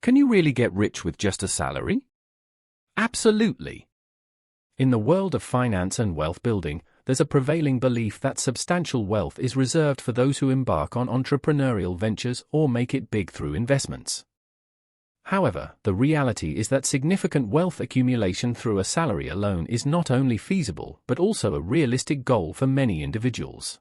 Can you really get rich with just a salary? Absolutely. In the world of finance and wealth building, there's a prevailing belief that substantial wealth is reserved for those who embark on entrepreneurial ventures or make it big through investments. However, the reality is that significant wealth accumulation through a salary alone is not only feasible but also a realistic goal for many individuals.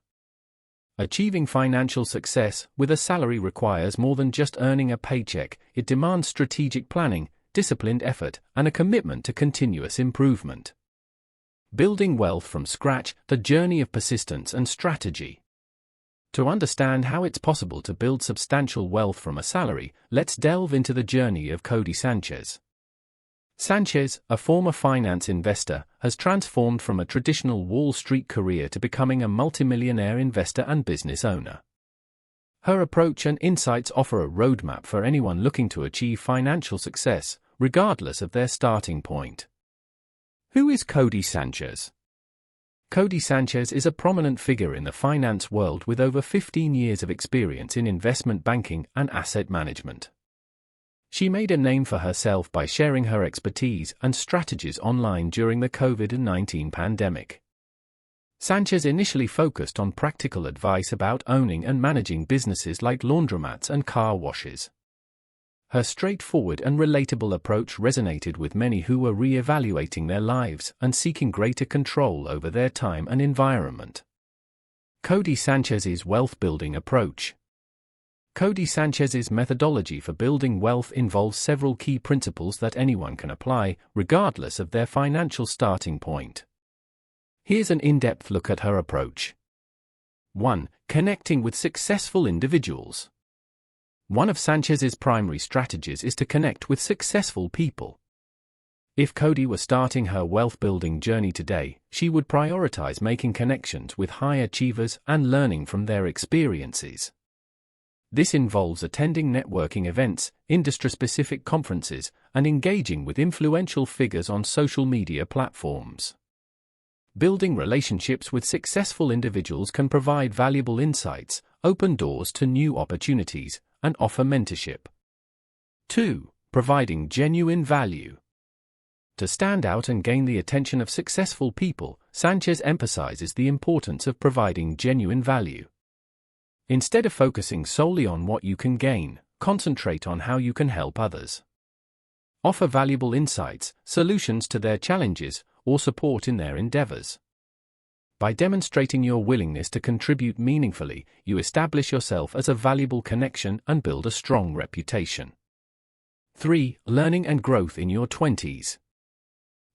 Achieving financial success with a salary requires more than just earning a paycheck. It demands strategic planning, disciplined effort, and a commitment to continuous improvement. Building wealth from scratch, the journey of persistence and strategy. To understand how it's possible to build substantial wealth from a salary, let's delve into the journey of Cody Sanchez. Sanchez, a former finance investor, has transformed from a traditional Wall Street career to becoming a multimillionaire investor and business owner. Her approach and insights offer a roadmap for anyone looking to achieve financial success, regardless of their starting point. Who is Cody Sanchez? Cody Sanchez is a prominent figure in the finance world with over 15 years of experience in investment banking and asset management. She made a name for herself by sharing her expertise and strategies online during the COVID-19 pandemic. Sanchez initially focused on practical advice about owning and managing businesses like laundromats and car washes. Her straightforward and relatable approach resonated with many who were re-evaluating their lives and seeking greater control over their time and environment. Cody Sanchez's wealth-building approach. Cody Sanchez's methodology for building wealth involves several key principles that anyone can apply, regardless of their financial starting point. Here's an in-depth look at her approach. 1. Connecting with successful individuals. One of Sanchez's primary strategies is to connect with successful people. If Cody were starting her wealth-building journey today, she would prioritize making connections with high achievers and learning from their experiences. This involves attending networking events, industry-specific conferences, and engaging with influential figures on social media platforms. Building relationships with successful individuals can provide valuable insights, open doors to new opportunities, and offer mentorship. 2. Providing genuine value. To stand out and gain the attention of successful people, Sanchez emphasizes the importance of providing genuine value. Instead of focusing solely on what you can gain, concentrate on how you can help others. Offer valuable insights, solutions to their challenges, or support in their endeavors. By demonstrating your willingness to contribute meaningfully, you establish yourself as a valuable connection and build a strong reputation. 3. Learning and growth in your 20s.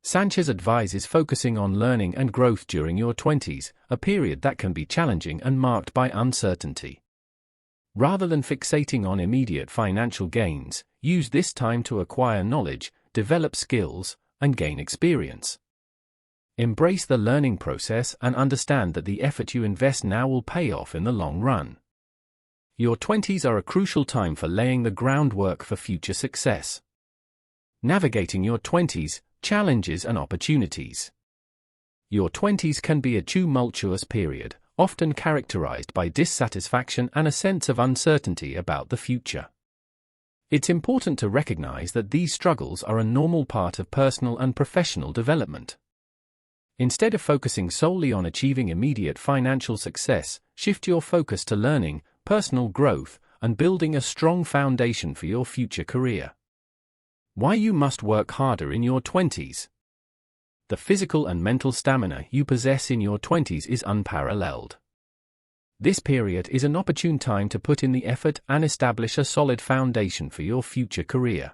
Sanchez advises focusing on learning and growth during your 20s, a period that can be challenging and marked by uncertainty. Rather than fixating on immediate financial gains, use this time to acquire knowledge, develop skills, and gain experience. Embrace the learning process and understand that the effort you invest now will pay off in the long run. Your 20s are a crucial time for laying the groundwork for future success. Navigating your 20s, challenges and opportunities. Your 20s can be a tumultuous period, often characterized by dissatisfaction and a sense of uncertainty about the future. It's important to recognize that these struggles are a normal part of personal and professional development. Instead of focusing solely on achieving immediate financial success, shift your focus to learning, personal growth, and building a strong foundation for your future career. Why you must work harder in your 20s. The physical and mental stamina you possess in your 20s is unparalleled. This period is an opportune time to put in the effort and establish a solid foundation for your future career.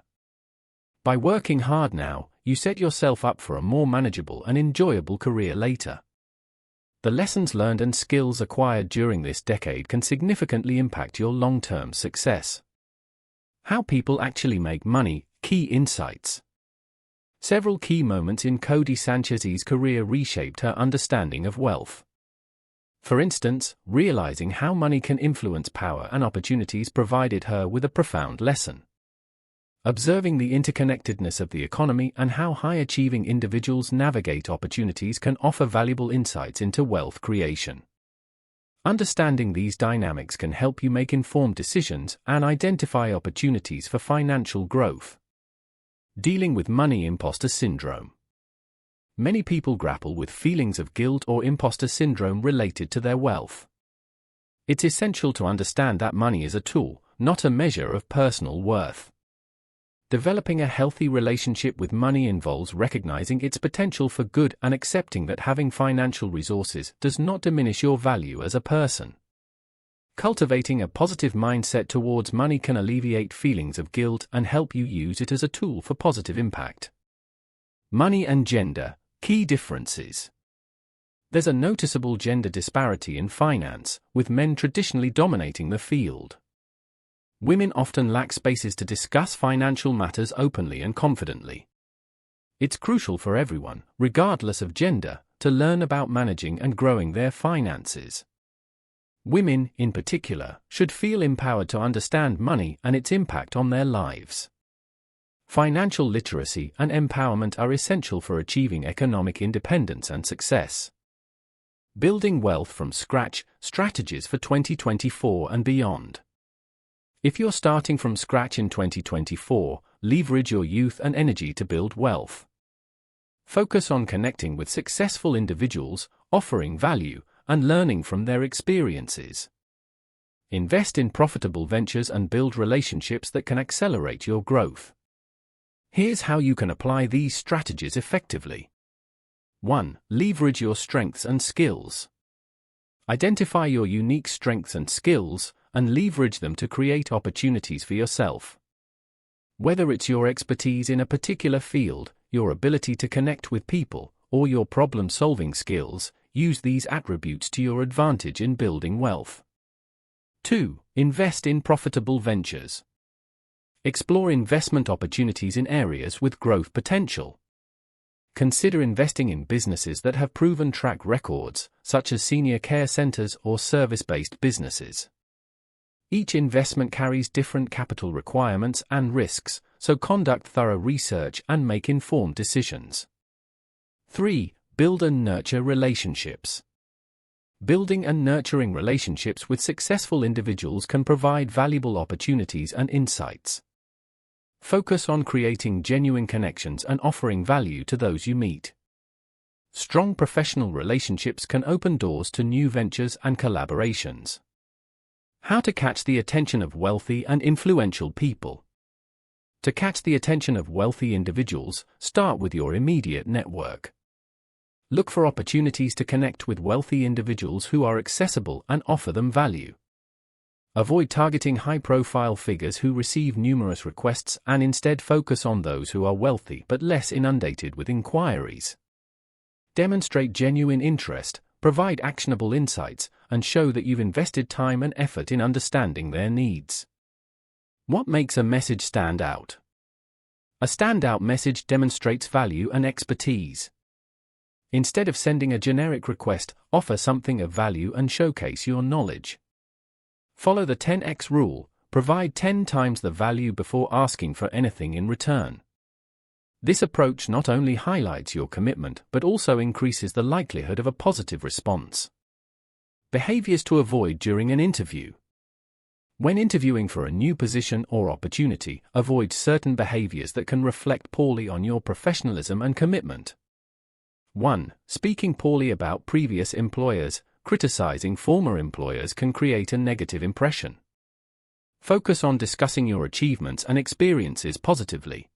By working hard now, you set yourself up for a more manageable and enjoyable career later. The lessons learned and skills acquired during this decade can significantly impact your long-term success. How people actually make money. Key insights. Several key moments in Cody Sanchez's career reshaped her understanding of wealth. For instance, realizing how money can influence power and opportunities provided her with a profound lesson. Observing the interconnectedness of the economy and how high-achieving individuals navigate opportunities can offer valuable insights into wealth creation. Understanding these dynamics can help you make informed decisions and identify opportunities for financial growth. Dealing with money imposter syndrome. Many people grapple with feelings of guilt or imposter syndrome related to their wealth. It's essential to understand that money is a tool, not a measure of personal worth. Developing a healthy relationship with money involves recognizing its potential for good and accepting that having financial resources does not diminish your value as a person. Cultivating a positive mindset towards money can alleviate feelings of guilt and help you use it as a tool for positive impact. Money and gender, key differences. There's a noticeable gender disparity in finance, with men traditionally dominating the field. Women often lack spaces to discuss financial matters openly and confidently. It's crucial for everyone, regardless of gender, to learn about managing and growing their finances. Women, in particular, should feel empowered to understand money and its impact on their lives. Financial literacy and empowerment are essential for achieving economic independence and success. Building wealth from scratch, strategies for 2024 and beyond. If you're starting from scratch in 2024, leverage your youth and energy to build wealth. Focus on connecting with successful individuals, offering value, and learning from their experiences. Invest in profitable ventures and build relationships that can accelerate your growth. Here's how you can apply these strategies effectively. 1. Leverage your strengths and skills. Identify your unique strengths and skills, and leverage them to create opportunities for yourself. Whether it's your expertise in a particular field, your ability to connect with people, or your problem-solving skills, use these attributes to your advantage in building wealth. 2. Invest in profitable ventures. Explore investment opportunities in areas with growth potential. Consider investing in businesses that have proven track records, such as senior care centers or service-based businesses. Each investment carries different capital requirements and risks, so conduct thorough research and make informed decisions. 3. Build and nurture relationships. Building and nurturing relationships with successful individuals can provide valuable opportunities and insights. Focus on creating genuine connections and offering value to those you meet. Strong professional relationships can open doors to new ventures and collaborations. How to catch the attention of wealthy and influential people. To catch the attention of wealthy individuals, start with your immediate network. Look for opportunities to connect with wealthy individuals who are accessible and offer them value. Avoid targeting high-profile figures who receive numerous requests and instead focus on those who are wealthy but less inundated with inquiries. Demonstrate genuine interest, provide actionable insights, and show that you've invested time and effort in understanding their needs. What makes a message stand out? A standout message demonstrates value and expertise. Instead of sending a generic request, offer something of value and showcase your knowledge. Follow the 10x rule, provide 10 times the value before asking for anything in return. This approach not only highlights your commitment but also increases the likelihood of a positive response. Behaviors to avoid during an interview. When interviewing for a new position or opportunity, avoid certain behaviors that can reflect poorly on your professionalism and commitment. 1. Speaking poorly about previous employers. Criticizing former employers can create a negative impression. Focus on discussing your achievements and experiences positively.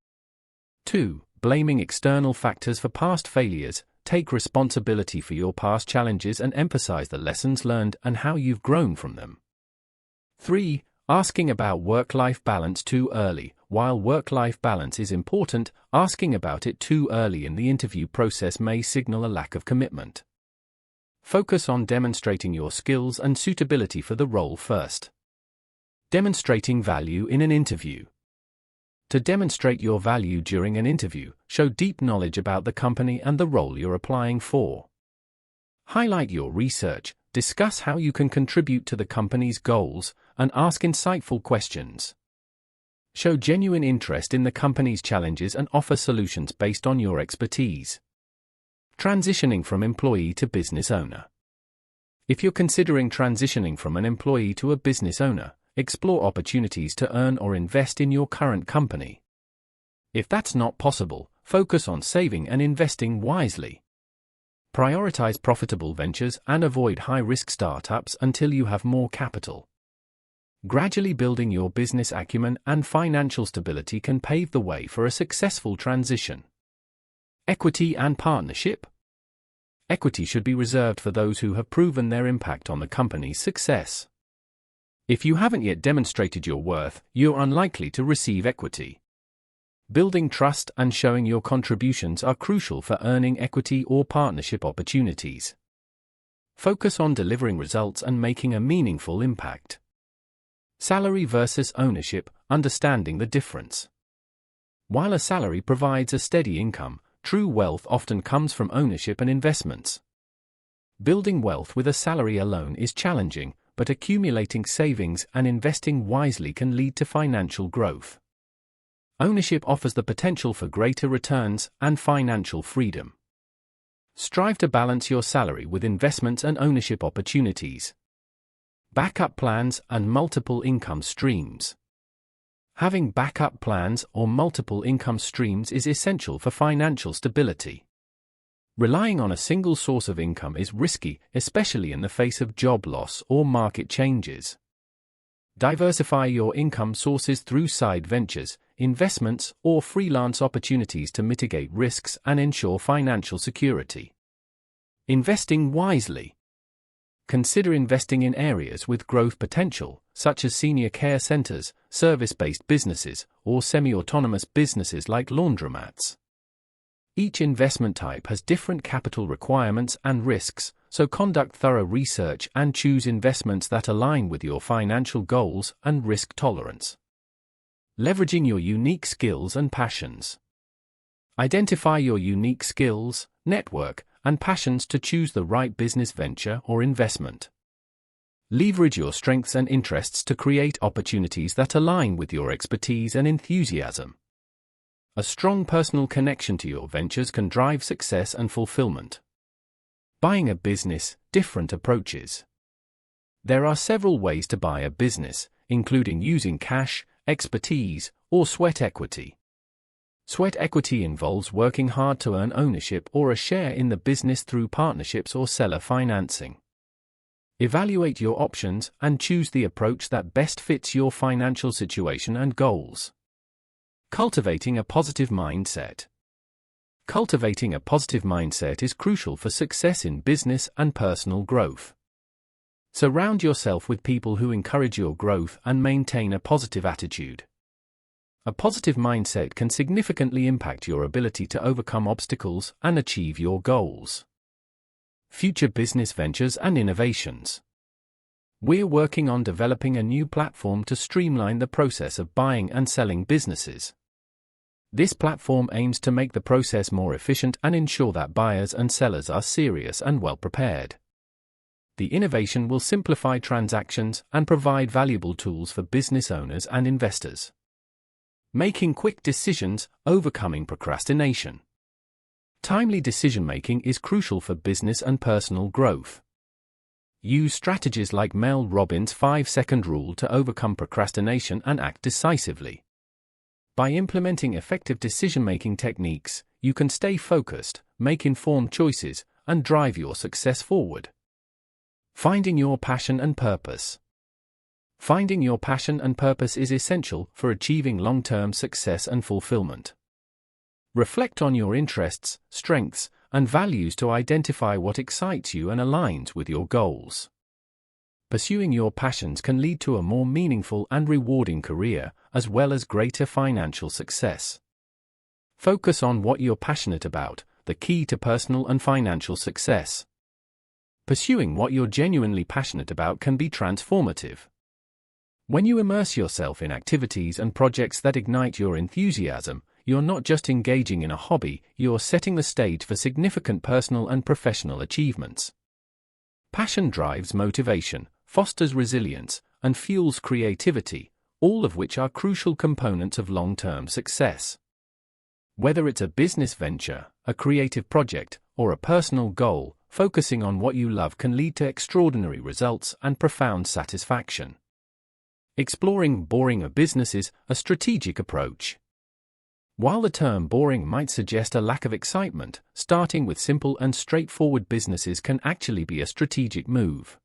2. Blaming external factors for past failures. Take responsibility for your past challenges and emphasize the lessons learned and how you've grown from them. 3. Asking about work-life balance too early. While work-life balance is important, asking about it too early in the interview process may signal a lack of commitment. Focus on demonstrating your skills and suitability for the role first. Demonstrating value in an interview. To demonstrate your value during an interview, show deep knowledge about the company and the role you're applying for. Highlight your research, discuss how you can contribute to the company's goals, and ask insightful questions. Show genuine interest in the company's challenges and offer solutions based on your expertise. Transitioning from employee to business owner. If you're considering transitioning from an employee to a business owner, explore opportunities to earn or invest in your current company. If that's not possible, focus on saving and investing wisely. Prioritize profitable ventures and avoid high-risk startups until you have more capital. Gradually building your business acumen and financial stability can pave the way for a successful transition. Equity and partnership. Equity should be reserved for those who have proven their impact on the company's success. If you haven't yet demonstrated your worth, you're unlikely to receive equity. Building trust and showing your contributions are crucial for earning equity or partnership opportunities. Focus on delivering results and making a meaningful impact. Salary versus ownership, understanding the difference. While a salary provides a steady income, true wealth often comes from ownership and investments. Building wealth with a salary alone is challenging, but accumulating savings and investing wisely can lead to financial growth. Ownership offers the potential for greater returns and financial freedom. Strive to balance your salary with investments and ownership opportunities. Backup plans and multiple income streams. Having backup plans or multiple income streams is essential for financial stability. Relying on a single source of income is risky, especially in the face of job loss or market changes. Diversify your income sources through side ventures, investments, or freelance opportunities to mitigate risks and ensure financial security. Investing wisely. Consider investing in areas with growth potential, such as senior care centers, service-based businesses, or semi-autonomous businesses like laundromats. Each investment type has different capital requirements and risks, so conduct thorough research and choose investments that align with your financial goals and risk tolerance. Leveraging your unique skills and passions. Identify your unique skills, network, and passions to choose the right business venture or investment. Leverage your strengths and interests to create opportunities that align with your expertise and enthusiasm. A strong personal connection to your ventures can drive success and fulfillment. Buying a business, different approaches. There are several ways to buy a business, including using cash, expertise, or sweat equity. Sweat equity involves working hard to earn ownership or a share in the business through partnerships or seller financing. Evaluate your options and choose the approach that best fits your financial situation and goals. Cultivating a positive mindset. Cultivating a positive mindset is crucial for success in business and personal growth. Surround yourself with people who encourage your growth and maintain a positive attitude. A positive mindset can significantly impact your ability to overcome obstacles and achieve your goals. Future business ventures and innovations. We're working on developing a new platform to streamline the process of buying and selling businesses. This platform aims to make the process more efficient and ensure that buyers and sellers are serious and well prepared. The innovation will simplify transactions and provide valuable tools for business owners and investors. Making quick decisions, overcoming procrastination. Timely decision-making is crucial for business and personal growth. Use strategies like Mel Robbins' 5-second rule to overcome procrastination and act decisively. By implementing effective decision-making techniques, you can stay focused, make informed choices, and drive your success forward. Finding your passion and purpose. Finding your passion and purpose is essential for achieving long-term success and fulfillment. Reflect on your interests, strengths, and values to identify what excites you and aligns with your goals. Pursuing your passions can lead to a more meaningful and rewarding career, as well as greater financial success. Focus on what you're passionate about, the key to personal and financial success. Pursuing what you're genuinely passionate about can be transformative. When you immerse yourself in activities and projects that ignite your enthusiasm, you're not just engaging in a hobby, you're setting the stage for significant personal and professional achievements. Passion drives motivation, fosters resilience, and fuels creativity, all of which are crucial components of long-term success. Whether it's a business venture, a creative project, or a personal goal, focusing on what you love can lead to extraordinary results and profound satisfaction. Exploring boring businesses, a strategic approach. While the term boring might suggest a lack of excitement, starting with simple and straightforward businesses can actually be a strategic move.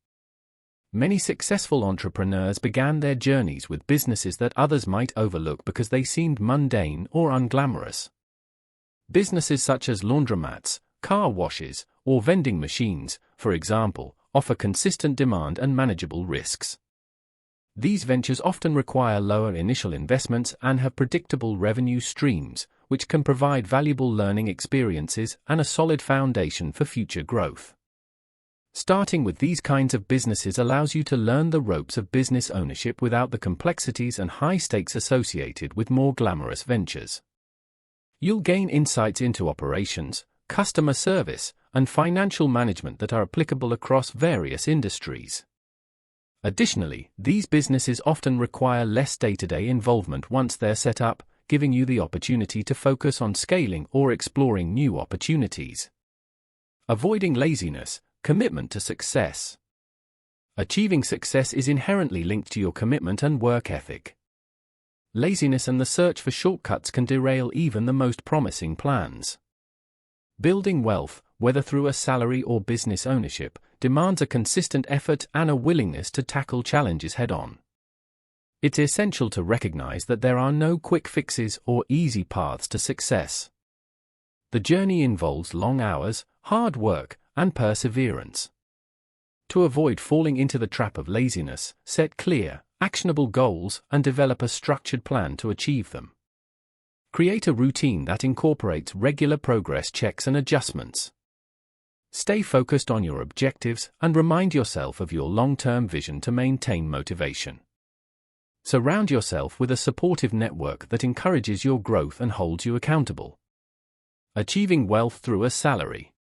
Many successful entrepreneurs began their journeys with businesses that others might overlook because they seemed mundane or unglamorous. Businesses such as laundromats, car washes, or vending machines, for example, offer consistent demand and manageable risks. These ventures often require lower initial investments and have predictable revenue streams, which can provide valuable learning experiences and a solid foundation for future growth. Starting with these kinds of businesses allows you to learn the ropes of business ownership without the complexities and high stakes associated with more glamorous ventures. You'll gain insights into operations, customer service, and financial management that are applicable across various industries. Additionally, these businesses often require less day-to-day involvement once they're set up, giving you the opportunity to focus on scaling or exploring new opportunities. Avoiding laziness, commitment to success. Achieving success is inherently linked to your commitment and work ethic. Laziness and the search for shortcuts can derail even the most promising plans. Building wealth, whether through a salary or business ownership, demands a consistent effort and a willingness to tackle challenges head-on. It's essential to recognize that there are no quick fixes or easy paths to success. The journey involves long hours, hard work, and perseverance. To avoid falling into the trap of laziness, set clear, actionable goals and develop a structured plan to achieve them. Create a routine that incorporates regular progress checks and adjustments. Stay focused on your objectives and remind yourself of your long-term vision to maintain motivation. Surround yourself with a supportive network that encourages your growth and holds you accountable. Achieving wealth through a salary.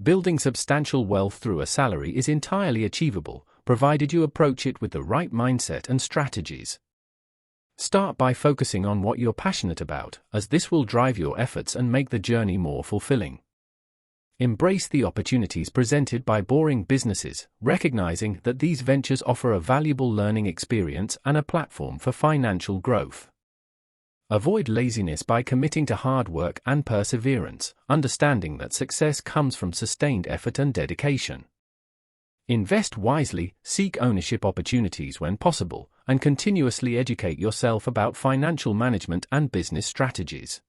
Building substantial wealth through a salary is entirely achievable, provided you approach it with the right mindset and strategies. Start by focusing on what you're passionate about, as this will drive your efforts and make the journey more fulfilling. Embrace the opportunities presented by boring businesses, recognizing that these ventures offer a valuable learning experience and a platform for financial growth. Avoid laziness by committing to hard work and perseverance, understanding that success comes from sustained effort and dedication. Invest wisely, seek ownership opportunities when possible, and continuously educate yourself about financial management and business strategies.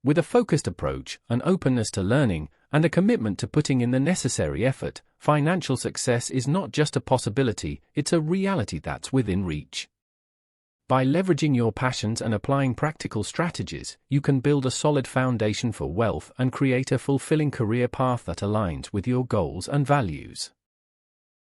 With a focused approach, an openness to learning, and a commitment to putting in the necessary effort, financial success is not just a possibility, it's a reality that's within reach. By leveraging your passions and applying practical strategies, you can build a solid foundation for wealth and create a fulfilling career path that aligns with your goals and values.